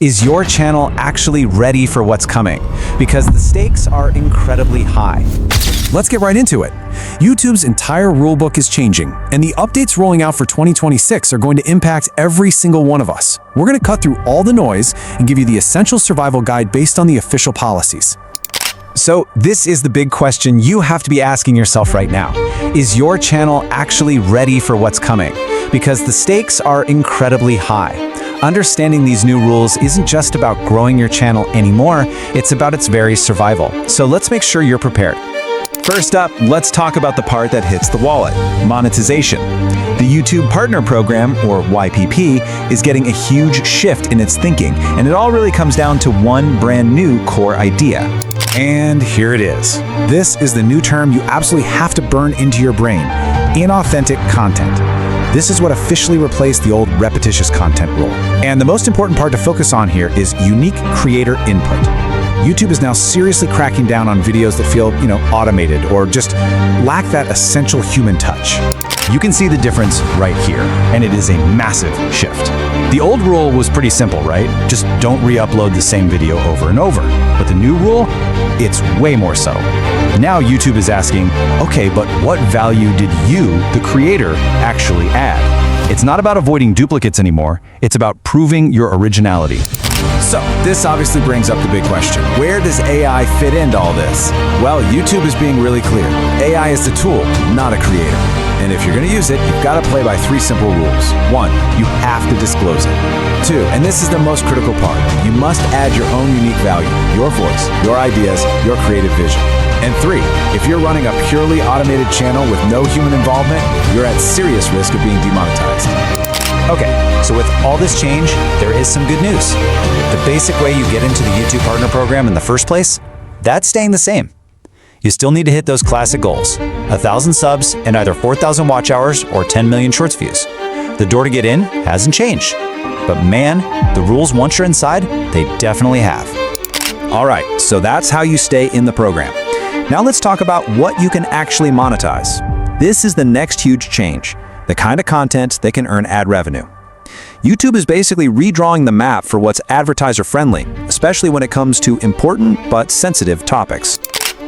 Is your channel actually ready for what's coming? Because the stakes are incredibly high. Let's get right into it. YouTube's entire rulebook is changing, and the updates rolling out for 2026 are going to impact every single one of us. We're going to cut through all the noise and give you the essential survival guide based on the official policies. So this is the big question you have to be asking yourself right now. Is your channel actually ready for what's coming? Because the stakes are incredibly high. Understanding these new rules isn't just about growing your channel anymore, it's about its very survival. So let's make sure you're prepared. First up, let's talk about the part that hits the wallet, monetization. The YouTube Partner Program, or YPP, is getting a huge shift in its thinking, and it all really comes down to one brand new core idea. And here it is. This is the new term you absolutely have to burn into your brain: inauthentic content. This is what officially replaced the old repetitious content rule. And the most important part to focus on here is unique creator input. YouTube is now seriously cracking down on videos that feel, automated or just lack that essential human touch. You can see the difference right here, and it is a massive shift. The old rule was pretty simple, right? Just don't re-upload the same video over and over. But the new rule, it's way more subtle. Now YouTube is asking, okay, but what value did you, the creator, actually add? It's not about avoiding duplicates anymore, it's about proving your originality. So, this obviously brings up the big question. Where does AI fit into all this? Well, YouTube is being really clear. AI is the tool, not a creator. And if you're going to use it, you've got to play by 3 simple rules. 1, you have to disclose it. 2, and this is the most critical part, you must add your own unique value, your voice, your ideas, your creative vision. And 3, if you're running a purely automated channel with no human involvement, you're at serious risk of being demonetized. Okay, so with all this change, there is some good news. The basic way you get into the YouTube Partner Program in the first place, that's staying the same. You still need to hit those classic goals: 1,000 subs and either 4,000 watch hours or 10 million shorts views. The door to get in hasn't changed. But man, the rules once you're inside, they definitely have. All right, so that's how you stay in the program. Now let's talk about what you can actually monetize. This is the next huge change, the kind of content that can earn ad revenue. YouTube is basically redrawing the map for what's advertiser-friendly, especially when it comes to important but sensitive topics.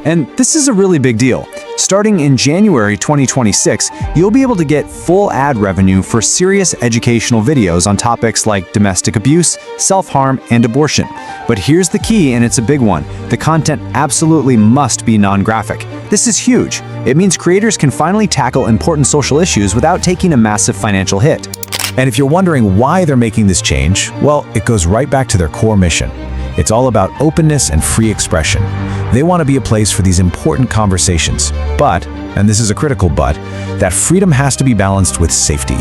And this is a really big deal. Starting in January 2026, you'll be able to get full ad revenue for serious educational videos on topics like domestic abuse, self-harm, and abortion. But here's the key, and it's a big one. The content absolutely must be non-graphic. This is huge. It means creators can finally tackle important social issues without taking a massive financial hit. And if you're wondering why they're making this change, well, it goes right back to their core mission. It's all about openness and free expression. They want to be a place for these important conversations. But, and this is a critical but, that freedom has to be balanced with safety.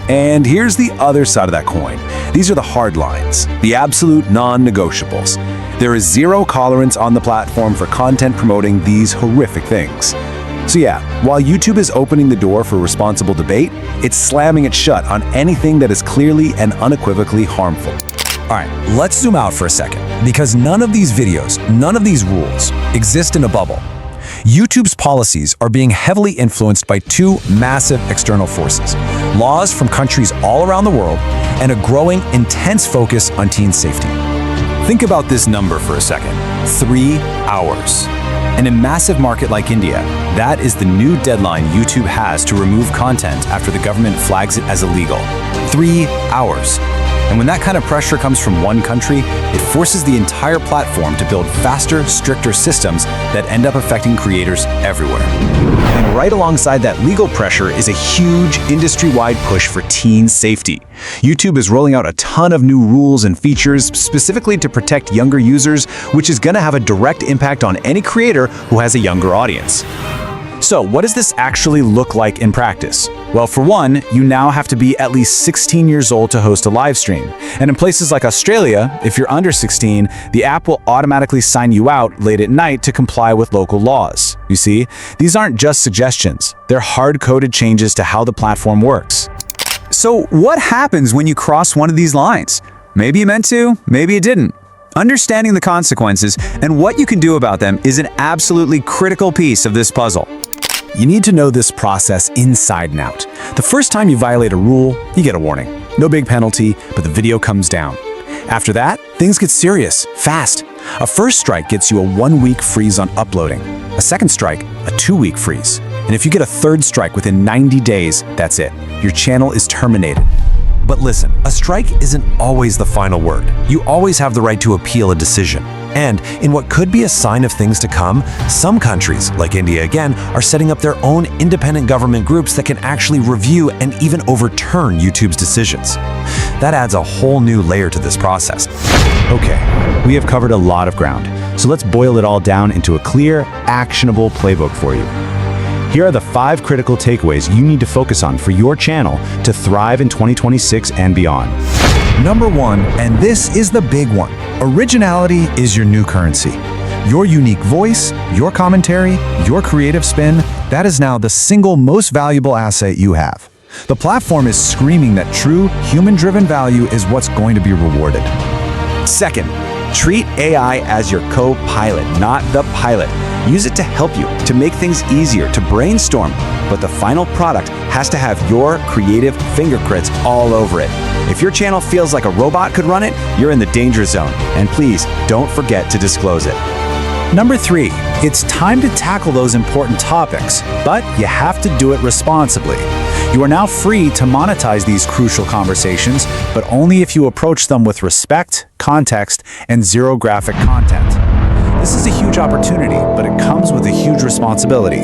And here's the other side of that coin. These are the hard lines, the absolute non-negotiables. There is zero tolerance on the platform for content promoting these horrific things. So yeah, while YouTube is opening the door for responsible debate, it's slamming it shut on anything that is clearly and unequivocally harmful. All right, let's zoom out for a second, because none of these videos, none of these rules exist in a bubble. YouTube's policies are being heavily influenced by 2 massive external forces: laws from countries all around the world and a growing, intense focus on teen safety. Think about this number for a second: 3 hours. In a massive market like India, that is the new deadline YouTube has to remove content after the government flags it as illegal. 3 hours. And when that kind of pressure comes from one country, it forces the entire platform to build faster, stricter systems that end up affecting creators everywhere. And right alongside that legal pressure is a huge industry-wide push for teen safety. YouTube is rolling out a ton of new rules and features specifically to protect younger users, which is going to have a direct impact on any creator who has a younger audience. So what does this actually look like in practice? Well, for one, you now have to be at least 16 years old to host a live stream. And in places like Australia, if you're under 16, the app will automatically sign you out late at night to comply with local laws. You see, these aren't just suggestions. They're hard-coded changes to how the platform works. So what happens when you cross one of these lines? Maybe you meant to, maybe you didn't. Understanding the consequences and what you can do about them is an absolutely critical piece of this puzzle. You need to know this process inside and out. The first time you violate a rule, you get a warning. No big penalty, but the video comes down. After that, things get serious, fast. A first strike gets you a 1-week freeze on uploading. A second strike, a 2-week freeze. And if you get a third strike within 90 days, that's it. Your channel is terminated. But listen, a strike isn't always the final word. You always have the right to appeal a decision. And in what could be a sign of things to come, some countries, like India again, are setting up their own independent government groups that can actually review and even overturn YouTube's decisions. That adds a whole new layer to this process. Okay, we have covered a lot of ground, so let's boil it all down into a clear, actionable playbook for you. Here are the 5 critical takeaways you need to focus on for your channel to thrive in 2026 and beyond. Number 1, and this is the big one, originality is your new currency. Your unique voice, your commentary, your creative spin, that is now the single most valuable asset you have. The platform is screaming that true, human-driven value is what's going to be rewarded. Second, treat AI as your co-pilot, not the pilot. Use it to help you, to make things easier, to brainstorm. But the final product has to have your creative fingerprints all over it. If your channel feels like a robot could run it, you're in the danger zone. And please, don't forget to disclose it. Number 3, it's time to tackle those important topics, but you have to do it responsibly. You are now free to monetize these crucial conversations, but only if you approach them with respect, context, and zero graphic content. This is a huge opportunity, but it comes with a huge responsibility.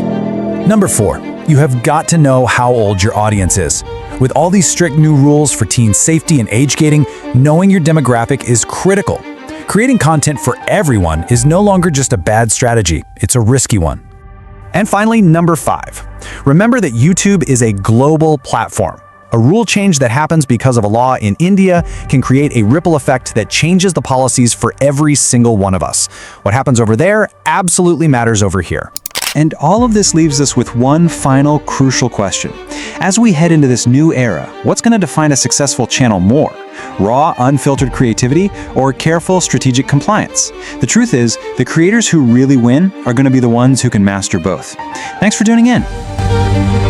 Number 4, you have got to know how old your audience is. With all these strict new rules for teen safety and age gating, knowing your demographic is critical. Creating content for everyone is no longer just a bad strategy, it's a risky one. And finally, number 5, remember that YouTube is a global platform. A rule change that happens because of a law in India can create a ripple effect that changes the policies for every single one of us. What happens over there absolutely matters over here. And all of this leaves us with one final crucial question. As we head into this new era, what's going to define a successful channel more? Raw, unfiltered creativity or careful, strategic compliance? The truth is, the creators who really win are going to be the ones who can master both. Thanks for tuning in.